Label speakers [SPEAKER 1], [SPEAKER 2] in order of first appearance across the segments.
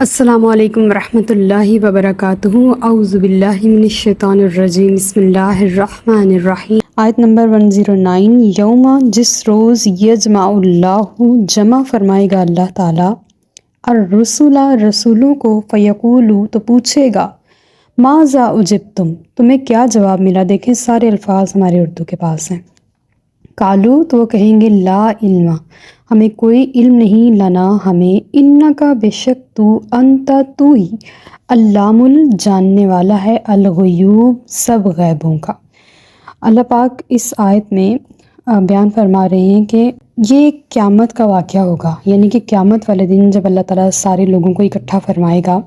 [SPEAKER 1] السلام علیکم ورحمۃ اللہ وبرکاتہ۔ اعوذ باللہ من الشیطان الرجیم، بسم اللہ الرحمن الرحیم۔ آیت نمبر 109۔ یوم، جس روز یجمع اللہ، جمع فرمائے گا اللہ تعالیٰ، الرسول، رسولوں کو، فیقول، تو پوچھے گا، ماذا اجبتم، تمہیں کیا جواب ملا۔ دیکھیں سارے الفاظ ہمارے اردو کے پاس ہیں۔ قالو، تو وہ کہیں گے، لا علم، ہمیں کوئی علم نہیں، لنا، ہمیں، انکا، بے شک تو، انتا، تو ہی، علام، جاننے والا ہے، الغیوب، سب غیبوں کا۔ اللہ پاک اس آیت میں بیان فرما رہے ہیں کہ یہ قیامت کا واقعہ ہوگا، یعنی کہ قیامت والے دن جب اللہ تعالیٰ سارے لوگوں کو اکٹھا فرمائے گا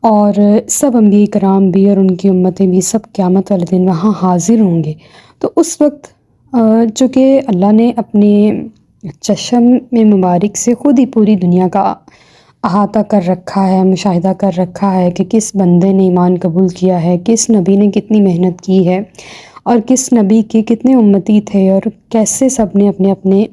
[SPEAKER 1] اور سب انبیاء کرام بھی اور ان کی امتیں بھی سب قیامت والے دن وہاں حاضر ہوں گے، تو اس وقت چونکہ اللہ نے اپنے چشم میں مبارک سے خود ہی پوری دنیا کا احاطہ کر رکھا ہے، مشاہدہ کر رکھا ہے کہ کس بندے نے ایمان قبول کیا ہے، کس نبی نے کتنی محنت کی ہے اور کس نبی کے کتنے امتی تھے اور کیسے سب نے اپنے اپنے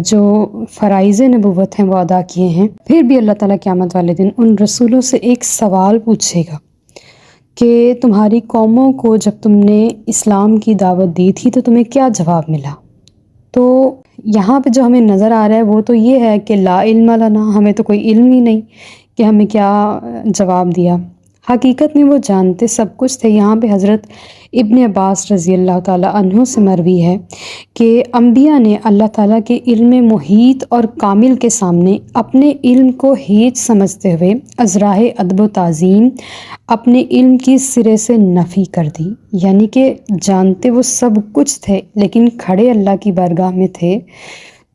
[SPEAKER 1] جو فرائض نبوت ہیں وہ ادا کیے ہیں۔ پھر بھی اللہ تعالیٰ قیامت والے دن ان رسولوں سے ایک سوال پوچھے گا کہ تمہاری قوموں کو جب تم نے اسلام کی دعوت دی تھی تو تمہیں کیا جواب ملا۔ تو یہاں پہ جو ہمیں نظر آ رہا ہے وہ تو یہ ہے کہ لا علم لنا، ہمیں تو کوئی علم ہی نہیں کہ ہمیں کیا جواب دیا۔ حقیقت میں وہ جانتے سب کچھ تھے۔ یہاں پہ حضرت ابن عباس رضی اللہ تعالیٰ عنہ سے مروی ہے کہ انبیاء نے اللہ تعالیٰ کے علم محیط اور کامل کے سامنے اپنے علم کو ہیچ سمجھتے ہوئے ازراہ ادب و تعظیم اپنے علم کی سرے سے نفی کر دی، یعنی کہ جانتے وہ سب کچھ تھے لیکن کھڑے اللہ کی بارگاہ میں تھے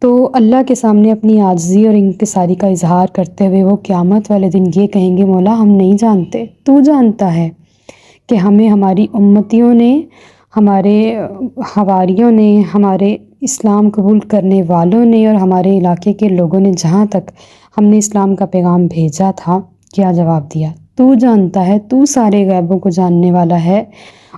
[SPEAKER 1] تو اللہ کے سامنے اپنی عاجزی اور انکساری کا اظہار کرتے ہوئے وہ قیامت والے دن یہ کہیں گے، مولا ہم نہیں جانتے، تو جانتا ہے کہ ہمیں ہماری امتیوں نے، ہمارے حواریوں نے، ہمارے اسلام قبول کرنے والوں نے اور ہمارے علاقے کے لوگوں نے جہاں تک ہم نے اسلام کا پیغام بھیجا تھا کیا جواب دیا۔ تو جانتا ہے، تو سارے غیبوں کو جاننے والا ہے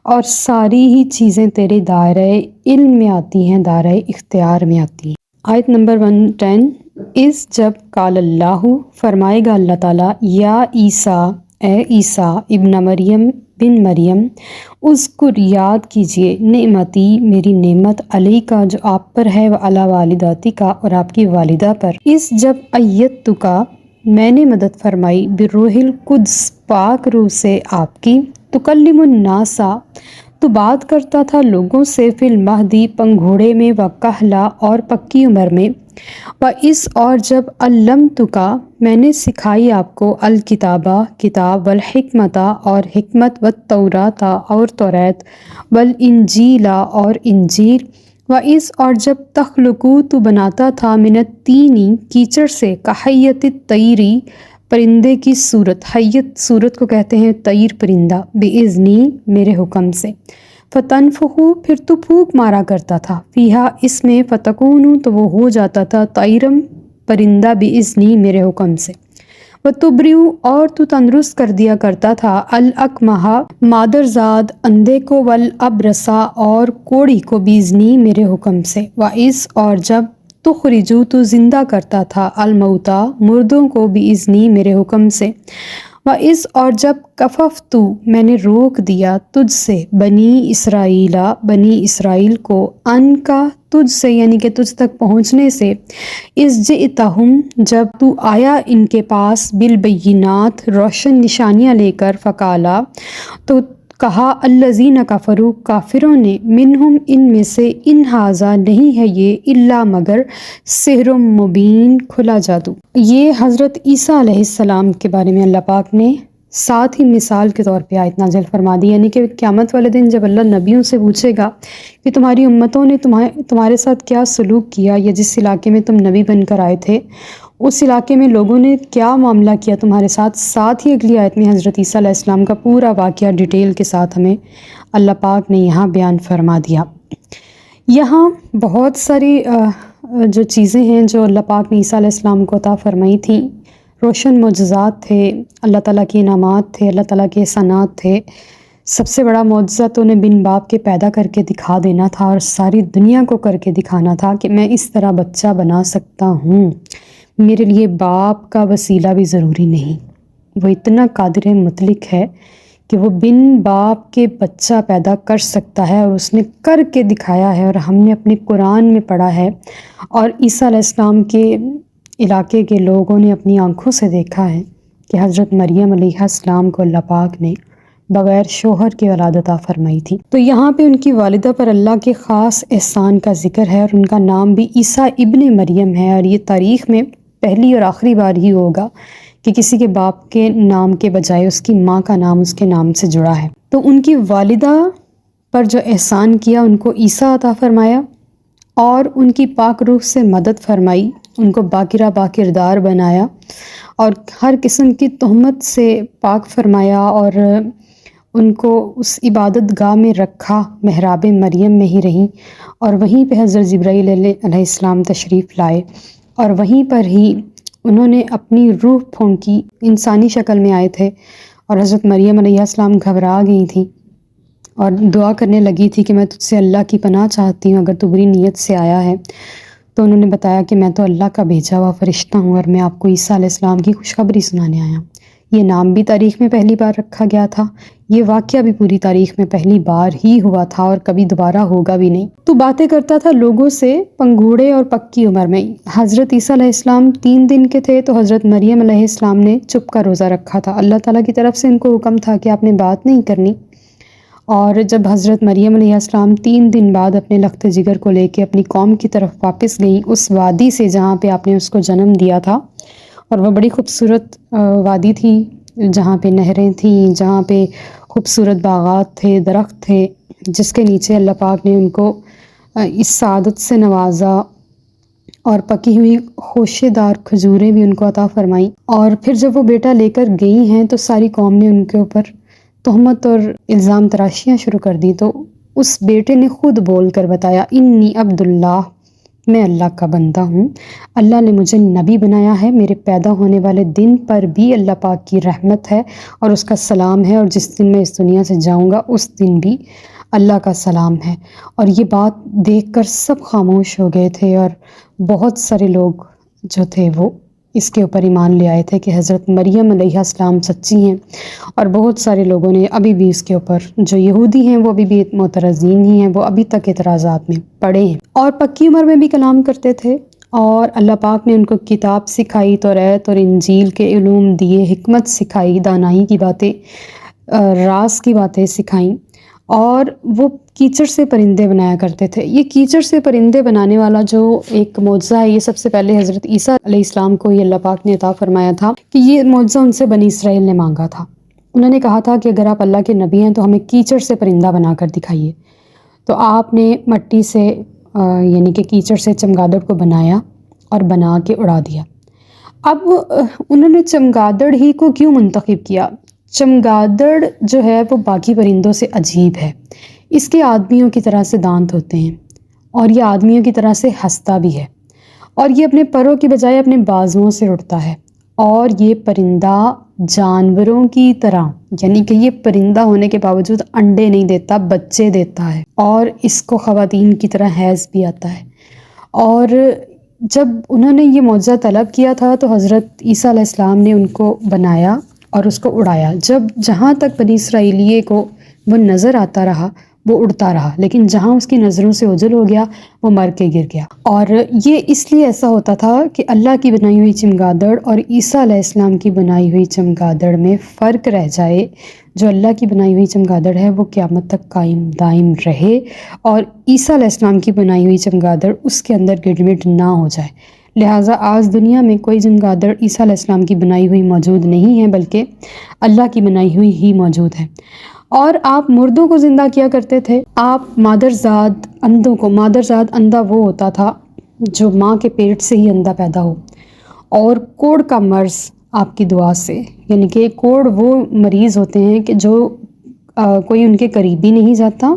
[SPEAKER 1] اور ساری ہی چیزیں تیرے دائرۂ علم میں آتی ہیں، دائرۂ اختیار میں آتی ہیں۔ آیت نمبر 110۔ اس جب قال اللہ، فرمائے گا اللہ تعالیٰ، یا عیسیٰ، اے عیسیٰ ابن مریم، بن مریم، اذکر، یاد کیجئے، نعمتی، میری نعمت، علیکا، جو آپ پر ہے، وعلی والداتکا، اور آپ کی والدہ پر، اس جب ایدتکا، میں نے مدد فرمائی، بروح القدس، پاک روح سے آپ کی، تکلم الناسا، تو بات کرتا تھا لوگوں سے، فی المہدی، پنگھوڑے میں، وکہلا، اور پکی عمر میں، وَإِذْ، اور جب، علمتکا، میں نے سکھائی آپ کو، الکتابہ، کتاب، والحکمت، اور حکمت، والتوراۃ، اور توریت، والانجیل، اور انجیل، وَإِذْ، اور جب، تخلقو، تو بناتا تھا، من الطین، کیچڑ سے، کحیۃ الطیر، پرندے کی صورت، حیت صورت کو کہتے ہیں طیر پرندہ، بِإِذْنِی، میرے حکم سے، فتنفخو، پھر تو پھونک مارا کرتا تھا، فیہا، اس میں، فتکون، تو وہ ہو جاتا تھا، طیرم، پرندہ، بِإِذْنِی، میرے حکم سے، وتبرئ، اور تو تندرست کر دیا کرتا تھا، الاکمہ، مادرزاد، اندھے کو، والابرص، اور کوڑی کو، بِإِذْنِی، میرے حکم سے، وَإِذْ، اور جب، تخرجو، تو زندہ کرتا تھا، الموتیٰ، مردوں کو، بِإِذْنِی، میرے حکم سے، وَإِذْ، اور جب، کففت، میں نے روک دیا تجھ سے، بنی اسرائیل، بنی اسرائیل کو، ان کا، تجھ سے، یعنی کہ تجھ تک پہنچنے سے، اذ جئتہم، جب تو آیا ان کے پاس، بالبینات، روشن نشانیاں لے کر، فقالا، تو کہا، الذین کفروا، کافروں نے، منہم، ان میں سے، ان ھذا، نہیں ہے یہ، الا، مگر، سحر مبین، کھلا جادو۔ یہ حضرت عیسیٰ علیہ السلام کے بارے میں اللہ پاک نے ساتھ ہی مثال کے طور پہ آیت نازل فرما دی، یعنی کہ قیامت والے دن جب اللہ نبیوں سے پوچھے گا کہ تمہاری امتوں نے تمہارے ساتھ کیا سلوک کیا، یا جس علاقے میں تم نبی بن کر آئے تھے اس علاقے میں لوگوں نے کیا معاملہ کیا تمہارے ساتھ، ساتھ ہی اگلی آیت میں حضرت عیسیٰ علیہ السلام کا پورا واقعہ ڈیٹیل کے ساتھ ہمیں اللہ پاک نے یہاں بیان فرما دیا۔ یہاں بہت ساری جو چیزیں ہیں جو اللہ پاک نے عیسیٰ علیہ السلام کو عطا فرمائی تھیں، روشن معجزات تھے، اللہ تعالیٰ کے انعامات تھے، اللہ تعالیٰ کے احسانات تھے۔ سب سے بڑا معجزہ تو انہیں بن باپ کے پیدا کر کے دکھا دینا تھا اور ساری دنیا کو کر کے دکھانا تھا کہ میں اس طرح بچہ بنا سکتا ہوں، میرے لیے باپ کا وسیلہ بھی ضروری نہیں۔ وہ اتنا قادر مطلق ہے کہ وہ بن باپ کے بچہ پیدا کر سکتا ہے، اور اس نے کر کے دکھایا ہے، اور ہم نے اپنے قرآن میں پڑھا ہے، اور عیسیٰ علیہ السلام کے علاقے کے لوگوں نے اپنی آنکھوں سے دیکھا ہے کہ حضرت مریم علیہ السلام کو اللہ پاک نے بغیر شوہر کی اولاد عطا فرمائی تھی۔ تو یہاں پہ ان کی والدہ پر اللہ کے خاص احسان کا ذکر ہے، اور ان کا نام بھی عیسیٰ ابن مریم ہے، اور یہ تاریخ میں پہلی اور آخری بار ہی ہوگا کہ کسی کے باپ کے نام کے بجائے اس کی ماں کا نام اس کے نام سے جڑا ہے۔ تو ان کی والدہ پر جو احسان کیا، ان کو عیسیٰ عطا فرمایا، اور ان کی پاک روح سے مدد فرمائی، ان کو باقرہ باکردار بنایا، اور ہر قسم کی تہمت سے پاک فرمایا، اور ان کو اس عبادت گاہ میں رکھا، محراب مریم میں ہی رہیں، اور وہیں پہ حضرت جبرائیل علیہ السلام تشریف لائے، اور وہیں پر ہی انہوں نے اپنی روح پھونکی، انسانی شکل میں آئے تھے، اور حضرت مریم علیہ السلام گھبرا گئی تھیں اور دعا کرنے لگی تھی کہ میں تجھ سے اللہ کی پناہ چاہتی ہوں اگر تو بری نیت سے آیا ہے۔ تو انہوں نے بتایا کہ میں تو اللہ کا بھیجا ہوا فرشتہ ہوں، اور میں آپ کو عیسیٰ علیہ السلام کی خوشخبری سنانے آیا۔ یہ نام بھی تاریخ میں پہلی بار رکھا گیا تھا، یہ واقعہ بھی پوری تاریخ میں پہلی بار ہی ہوا تھا، اور کبھی دوبارہ ہوگا بھی نہیں۔ تو باتیں کرتا تھا لوگوں سے پنگھوڑے اور پکی عمر میں۔ حضرت عیسیٰ علیہ السلام 3 دن کے تھے، تو حضرت مریم علیہ السلام نے چپ کا روزہ رکھا تھا۔ اللہ تعالیٰ کی طرف سے ان کو حکم تھا کہ آپ نے بات نہیں کرنی، اور جب حضرت مریم علیہ السلام 3 دن بعد اپنے لخت جگر کو لے کے اپنی قوم کی طرف واپس گئیں، اس وادی سے جہاں پہ آپ نے اس کو جنم دیا تھا، اور وہ بڑی خوبصورت وادی تھی جہاں پہ نہریں تھیں، جہاں پہ خوبصورت باغات تھے، درخت تھے، جس کے نیچے اللہ پاک نے ان کو اس سعادت سے نوازا، اور پکی ہوئی خوشے دار کھجوریں بھی ان کو عطا فرمائیں۔ اور پھر جب وہ بیٹا لے کر گئی ہیں تو ساری قوم نے ان کے اوپر تہمت اور الزام تراشیاں شروع کر دی، تو اس بیٹے نے خود بول کر بتایا، انی عبداللہ، میں اللہ کا بندہ ہوں، اللہ نے مجھے نبی بنایا ہے، میرے پیدا ہونے والے دن پر بھی اللہ پاک کی رحمت ہے اور اس کا سلام ہے، اور جس دن میں اس دنیا سے جاؤں گا اس دن بھی اللہ کا سلام ہے۔ اور یہ بات دیکھ کر سب خاموش ہو گئے تھے، اور بہت سارے لوگ جو تھے وہ اس کے اوپر ایمان لے آئے تھے کہ حضرت مریم علیہ السلام سچی ہیں، اور بہت سارے لوگوں نے ابھی بھی اس کے اوپر، جو یہودی ہیں وہ ابھی بھی معترضین ہی ہیں، وہ ابھی تک اعتراضات میں پڑے ہیں، اور پکی عمر میں بھی کلام کرتے تھے، اور اللہ پاک نے ان کو کتاب سکھائی، توریت اور انجیل کے علوم دیے، حکمت سکھائی، دانائی کی باتیں، راز کی باتیں سکھائیں، اور وہ کیچڑ سے پرندے بنایا کرتے تھے۔ یہ کیچڑ سے پرندے بنانے والا جو ایک معجزہ ہے، یہ سب سے پہلے حضرت عیسیٰ علیہ السلام کو یہ اللہ پاک نے عطا فرمایا تھا، کہ یہ معجزہ ان سے بنی اسرائیل نے مانگا تھا۔ انہوں نے کہا تھا کہ اگر آپ اللہ کے نبی ہیں تو ہمیں کیچڑ سے پرندہ بنا کر دکھائیے، تو آپ نے مٹی سے یعنی کہ کیچڑ سے چمگادڑ کو بنایا اور بنا کے اڑا دیا۔ اب انہوں نے چمگادڑ ہی کو کیوں منتخب کیا؟ چمگادڑ جو ہے وہ باقی پرندوں سے عجیب ہے، اس کے آدمیوں کی طرح سے دانت ہوتے ہیں، اور یہ آدمیوں کی طرح سے ہنستا بھی ہے، اور یہ اپنے پروں کی بجائے اپنے بازوؤں سے اڑتا ہے، اور یہ پرندہ جانوروں کی طرح، یعنی کہ یہ پرندہ ہونے کے باوجود انڈے نہیں دیتا، بچے دیتا ہے، اور اس کو خواتین کی طرح حیض بھی آتا ہے۔ اور جب انہوں نے یہ معجزہ طلب کیا تھا تو حضرت عیسیٰ علیہ السلام نے ان کو بنایا اور اس کو اڑایا۔ جب جہاں تک بنی اسرائیلیے کو وہ نظر آتا رہا وہ اڑتا رہا، لیکن جہاں اس کی نظروں سے اوجھل ہو گیا وہ مر کے گر گیا۔ اور یہ اس لیے ایسا ہوتا تھا کہ اللہ کی بنائی ہوئی چمگادڑ اور عیسیٰ علیہ السلام کی بنائی ہوئی چمگادڑ میں فرق رہ جائے۔ جو اللہ کی بنائی ہوئی چمگادڑ ہے وہ قیامت تک قائم دائم رہے، اور عیسیٰ علیہ السلام کی بنائی ہوئی چمگادڑ اس کے اندر گڑمٹ نہ ہو جائے۔ لہٰذا آج دنیا میں کوئی چمگادڑ عیسیٰ علیہ السلام کی بنائی ہوئی موجود نہیں ہے، بلکہ اللہ کی بنائی ہوئی ہی موجود ہے۔ اور آپ مردوں کو زندہ کیا کرتے تھے، آپ مادرزاد اندھوں کو، مادرزاد اندھا وہ ہوتا تھا جو ماں کے پیٹ سے ہی اندھا پیدا ہو، اور کوڑ کا مرض آپ کی دعا سے، یعنی کہ کوڑ وہ مریض ہوتے ہیں کہ جو کوئی ان کے قریب بھی نہیں جاتا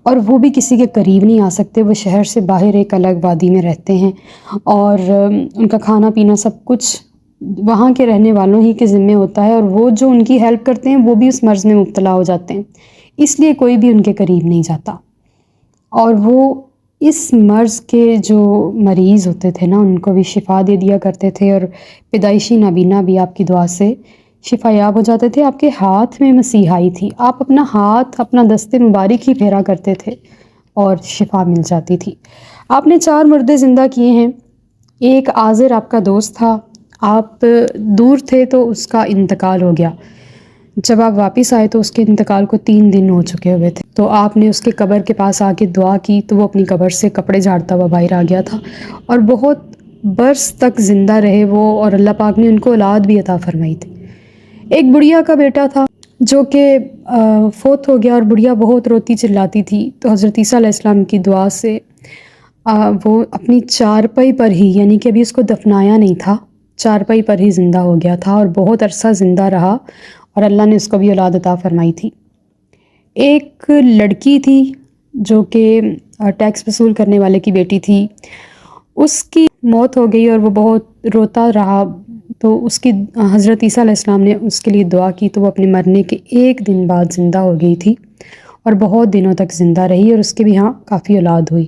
[SPEAKER 1] اور وہ بھی کسی کے قریب نہیں آ سکتے، وہ شہر سے باہر ایک الگ وادی میں رہتے ہیں، اور ان کا کھانا پینا سب کچھ وہاں کے رہنے والوں ہی کے ذمے ہوتا ہے، اور وہ جو ان کی ہیلپ کرتے ہیں وہ بھی اس مرض میں مبتلا ہو جاتے ہیں، اس لیے کوئی بھی ان کے قریب نہیں جاتا۔ اور وہ اس مرض کے جو مریض ہوتے تھے نا، ان کو بھی شفا دے دیا کرتے تھے، اور پیدائشی نابینا بھی آپ کی دعا سے شفا یاب ہو جاتے تھے۔ آپ کے ہاتھ میں مسیحائی تھی، آپ اپنا ہاتھ، اپنا دست مبارک ہی پھیرا کرتے تھے اور شفا مل جاتی تھی۔ آپ نے 4 مردے زندہ کیے ہیں۔ ایک عازر آپ کا دوست تھا، آپ دور تھے تو اس کا انتقال ہو گیا۔ جب آپ واپس آئے تو اس کے انتقال کو 3 دن ہو چکے ہوئے تھے، تو آپ نے اس کے قبر کے پاس آ کے دعا کی تو وہ اپنی قبر سے کپڑے جھاڑتا ہوا باہر آ گیا تھا، اور بہت برس تک زندہ رہے وہ، اور اللہ پاک نے ان کو اولاد بھی عطا فرمائی تھی۔ ایک بڑھیا کا بیٹا تھا جو کہ فوت ہو گیا، اور بڑھیا بہت روتی چلاتی تھی، تو حضرت عیسیٰ علیہ السلام کی دعا سے وہ اپنی چارپائی پر ہی، یعنی کہ ابھی اس کو دفنایا نہیں تھا، چارپائی پر ہی زندہ ہو گیا تھا اور بہت عرصہ زندہ رہا، اور اللہ نے اس کو بھی اولاد عطا فرمائی تھی۔ ایک لڑکی تھی جو کہ ٹیکس وصول کرنے والے کی بیٹی تھی، اس کی موت ہو گئی اور وہ بہت روتا رہا، تو اس کی حضرت عیسیٰ علیہ السلام نے اس کے لیے دعا کی تو وہ اپنے مرنے کے 1 دن بعد زندہ ہو گئی تھی، اور بہت دنوں تک زندہ رہی، اور اس کے بھی ہاں کافی اولاد ہوئی۔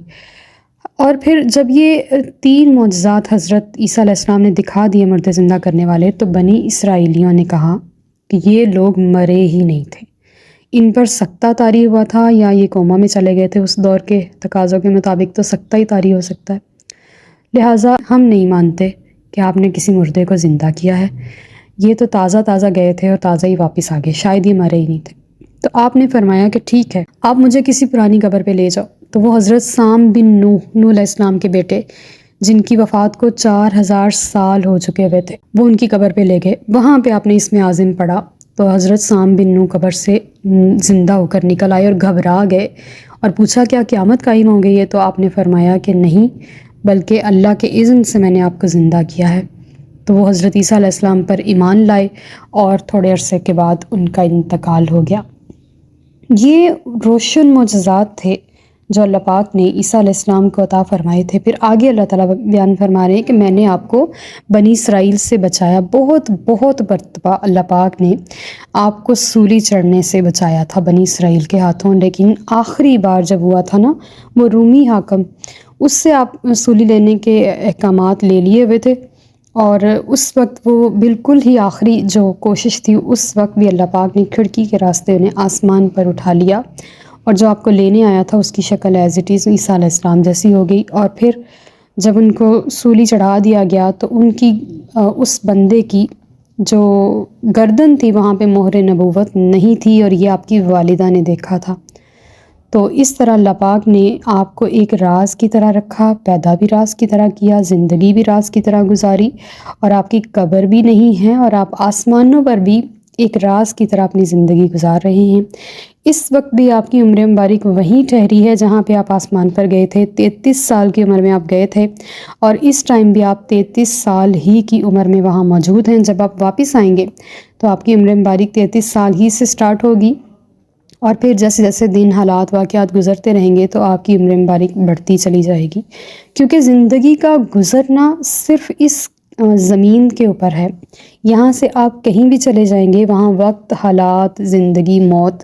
[SPEAKER 1] اور پھر جب یہ 3 معجزات حضرت عیسیٰ علیہ السلام نے دکھا دیے مردے زندہ کرنے والے، تو بنی اسرائیلیوں نے کہا کہ یہ لوگ مرے ہی نہیں تھے، ان پر سکتہ طاری ہوا تھا، یا یہ کوما میں چلے گئے تھے۔ اس دور کے تقاضوں کے مطابق تو سکتہ ہی طاری ہو سکتا ہے، لہٰذا ہم نہیں مانتے کہ آپ نے کسی مردے کو زندہ کیا ہے، یہ تو تازہ تازہ گئے تھے اور تازہ ہی واپس آ گئے، شاید یہ مرے ہی نہیں تھے۔ تو آپ نے فرمایا کہ ٹھیک ہے، آپ مجھے کسی پرانی قبر پہ لے جاؤ۔ تو وہ حضرت سام بن نوح علیہ السلام کے بیٹے، جن کی وفات کو 4000 سال ہو چکے ہوئے تھے، وہ ان کی قبر پہ لے گئے۔ وہاں پہ آپ نے اسم اعظم پڑھا تو حضرت سام بن نوح قبر سے زندہ ہو کر نکل آئے اور گھبرا گئے، اور پوچھا کیا قیامت قائم ہو گئی ہے؟ تو آپ نے فرمایا کہ نہیں، بلکہ اللہ کے اذن سے میں نے آپ کو زندہ کیا ہے۔ تو وہ حضرت عیسیٰ علیہ السلام پر ایمان لائے، اور تھوڑے عرصے کے بعد ان کا انتقال ہو گیا۔ یہ روشن معجزات تھے جو اللہ پاک نے عیسیٰ علیہ السلام کو عطا فرمائے تھے۔ پھر آگے اللہ تعالیٰ بیان فرما رہے ہیں کہ میں نے آپ کو بنی اسرائیل سے بچایا، بہت بہت مرتبہ اللہ پاک نے آپ کو سولی چڑھنے سے بچایا تھا بنی اسرائیل کے ہاتھوں، لیکن آخری بار جب ہوا تھا نا، وہ رومی حاکم، اس سے آپ سولی لینے کے احکامات لے لیے ہوئے تھے، اور اس وقت وہ بالکل ہی آخری جو کوشش تھی، اس وقت بھی اللہ پاک نے کھڑکی کے راستے انہیں آسمان پر اٹھا لیا، اور جو آپ کو لینے آیا تھا اس کی شکل ایز اٹ از عیسیٰ علیہ السلام جیسی ہو گئی۔ اور پھر جب ان کو سولی چڑھا دیا گیا تو ان کی اس بندے کی جو گردن تھی وہاں پہ مہر نبوت نہیں تھی، اور یہ آپ کی والدہ نے دیکھا تھا۔ تو اس طرح اللہ پاک نے آپ کو ایک راز کی طرح رکھا، پیدا بھی راز کی طرح کیا، زندگی بھی راز کی طرح گزاری، اور آپ کی قبر بھی نہیں ہے، اور آپ آسمانوں پر بھی ایک راز کی طرح اپنی زندگی گزار رہے ہیں۔ اس وقت بھی آپ کی عمر مبارک وہیں ٹھہری ہے جہاں پہ آپ آسمان پر گئے تھے، 33 سال کی عمر میں آپ گئے تھے، اور اس ٹائم بھی آپ 33 سال ہی کی عمر میں وہاں موجود ہیں۔ جب آپ واپس آئیں گے تو آپ کی عمر مبارک 33 سال ہی سے سٹارٹ ہوگی، اور پھر جیسے جیسے دن، حالات، واقعات گزرتے رہیں گے تو آپ کی عمر مبارک بڑھتی چلی جائے گی، کیونکہ زندگی کا گزرنا صرف اس زمین کے اوپر ہے۔ یہاں سے آپ کہیں بھی چلے جائیں گے، وہاں وقت، حالات، زندگی، موت،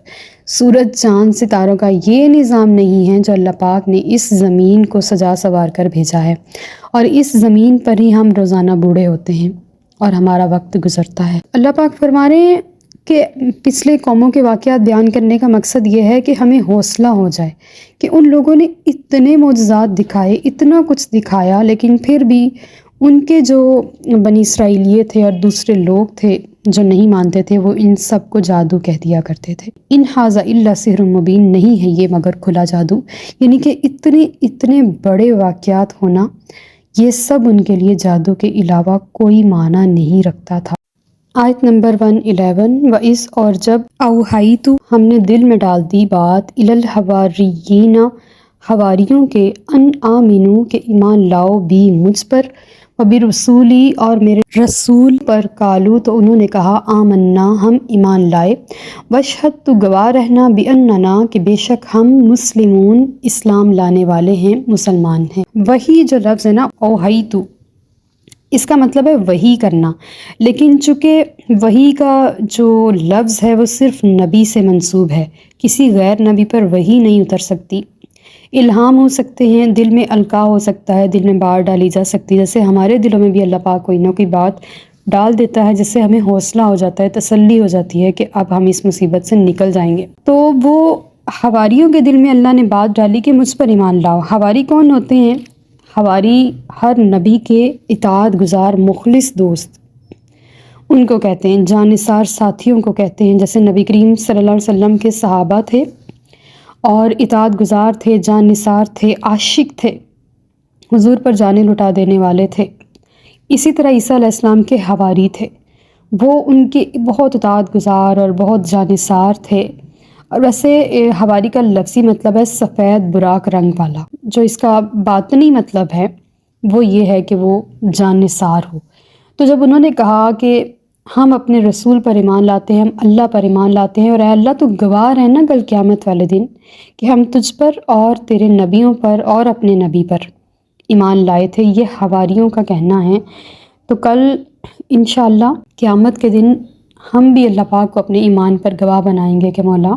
[SPEAKER 1] سورج، چاند، ستاروں کا یہ نظام نہیں ہے جو اللہ پاک نے اس زمین کو سجا سنوار کر بھیجا ہے، اور اس زمین پر ہی ہم روزانہ بوڑھے ہوتے ہیں اور ہمارا وقت گزرتا ہے۔ اللہ پاک فرما رہے ہیں کہ پچھلے قوموں کے واقعات بیان کرنے کا مقصد یہ ہے کہ ہمیں حوصلہ ہو جائے کہ ان لوگوں نے اتنے معجزات دکھائے، اتنا کچھ دکھایا، لیکن پھر بھی ان کے جو بنی اسرائیلیے تھے اور دوسرے لوگ تھے جو نہیں مانتے تھے، وہ ان سب کو جادو کہہ دیا کرتے تھے۔ ان ھذا الا سحر مبین، نہیں ہے یہ مگر کھلا جادو، یعنی کہ اتنے بڑے واقعات ہونا، یہ سب ان کے لیے جادو کے علاوہ کوئی معنی نہیں رکھتا تھا۔ آیت نمبر 111، وَإِذْ، اور جب اوحیت، ہم نے دل میں ڈال دی بات، الی الحواریین، حواریوں کے، ان آمنو، کہ ایمان لاؤ، بھی مجھ پر، وبرسولی، اور میرے رسول پر، قالو، تو انہوں نے کہا، آمنا، ہم ایمان لائے، واشہد، تو گواہ رہنا، باننا، کہ بے شک ہم مسلمون، اسلام لانے والے ہیں، مسلمان ہیں۔ وہی جو لفظ ہے نا، اوحیت، اس کا مطلب ہے وحی کرنا، لیکن چونکہ وحی کا جو لفظ ہے وہ صرف نبی سے منسوب ہے، کسی غیر نبی پر وحی نہیں اتر سکتی۔ الہام ہو سکتے ہیں، دل میں القاء ہو سکتا ہے، دل میں بات ڈالی جا سکتی ہے، جیسے ہمارے دلوں میں بھی اللہ پاک کوئی نہ کوئی بات ڈال دیتا ہے، جس سے ہمیں حوصلہ ہو جاتا ہے، تسلی ہو جاتی ہے کہ اب ہم اس مصیبت سے نکل جائیں گے۔ تو وہ حواریوں کے دل میں اللہ نے بات ڈالی کہ مجھ پر ایمان لاؤ۔ حواری کون ہوتے ہیں؟ حواری ہر نبی کے اطاعت گزار مخلص دوست، ان کو کہتے ہیں، جانثار ساتھیوں کو کہتے ہیں، جیسے نبی کریم صلی اللہ علیہ وسلم کے صحابہ تھے اور اطاعت گزار تھے، جانثار تھے، عاشق تھے، حضور پر جانیں لٹا دینے والے تھے۔ اسی طرح عیسیٰ علیہ السلام کے حواری تھے، وہ ان کے بہت اطاعت گزار اور بہت جانثار تھے۔ اور ویسے حواری کا لفظی مطلب ہے سفید براق رنگ والا، جو اس کا باطنی مطلب ہے وہ یہ ہے کہ وہ جانثار ہو۔ تو جب انہوں نے کہا کہ ہم اپنے رسول پر ایمان لاتے ہیں، ہم اللہ پر ایمان لاتے ہیں، اور اے اللہ تو گواہ ہے نا کل قیامت والے دن کہ ہم تجھ پر اور تیرے نبیوں پر اور اپنے نبی پر ایمان لائے تھے، یہ حواریوں کا کہنا ہے۔ تو کل انشاءاللہ قیامت کے دن ہم بھی اللہ پاک کو اپنے ایمان پر گواہ بنائیں گے کہ مولا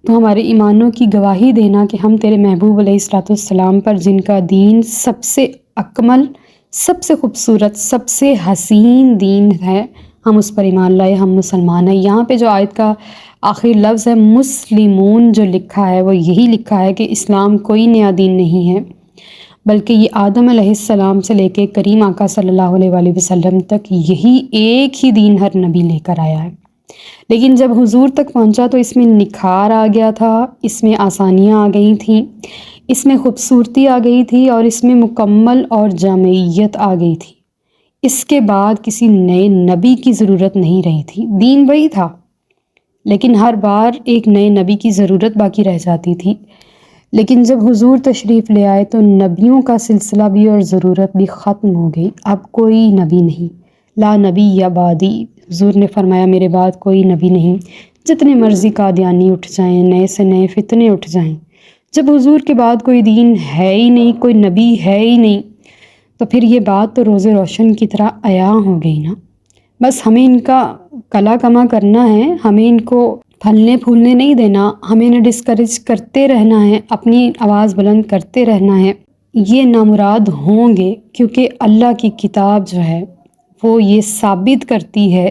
[SPEAKER 1] تو ہمارے ایمانوں کی گواہی دینا کہ ہم تیرے محبوب علیہ الصلوۃ والسلام پر، جن کا دین سب سے اکمل، سب سے خوبصورت، سب سے حسین دین ہے، ہم اس پر ایمان لائے، ہم مسلمان ہیں۔ یہاں پہ جو آیت کا آخری لفظ ہے مسلمون جو لکھا ہے وہ یہی لکھا ہے کہ اسلام کوئی نیا دین نہیں ہے، بلکہ یہ آدم علیہ السلام سے لے کے کریم آقا صلی اللہ علیہ وآلہ وسلم تک یہی ایک ہی دین ہر نبی لے کر آیا ہے۔ لیکن جب حضور تک پہنچا تو اس میں نکھار آ گیا تھا، اس میں آسانیاں آ گئی تھیں، اس میں خوبصورتی آ گئی تھی، اور اس میں مکمل اور جامعیت آ گئی تھی۔ اس کے بعد کسی نئے نبی کی ضرورت نہیں رہی تھی، دین وہی تھا لیکن ہر بار ایک نئے نبی کی ضرورت باقی رہ جاتی تھی۔ لیکن جب حضور تشریف لے آئے تو نبیوں کا سلسلہ بھی اور ضرورت بھی ختم ہو گئی، اب کوئی نبی نہیں، لا نبی یا بعدی، حضور نے فرمایا میرے بعد کوئی نبی نہیں، جتنے مرضی قادیانی اٹھ جائیں، نئے سے نئے فتنے اٹھ جائیں، جب حضور کے بعد کوئی دین ہے ہی نہیں، کوئی نبی ہے ہی نہیں، تو پھر یہ بات تو روز روشن کی طرح عیاں ہو گئی نا۔ بس ہمیں ان کا کلا کما کرنا ہے، ہمیں ان کو پھلنے پھولنے نہیں دینا، ہمیں انہیں ڈسکریج کرتے رہنا ہے، اپنی آواز بلند کرتے رہنا ہے۔ یہ نامراد ہوں گے کیونکہ اللہ کی کتاب جو ہے وہ یہ ثابت کرتی ہے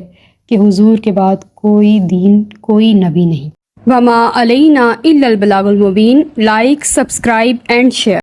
[SPEAKER 1] کہ حضور کے بعد کوئی دین، کوئی نبی نہیں۔ وما علینا الا البلاغ المبین۔ Like, subscribe and share.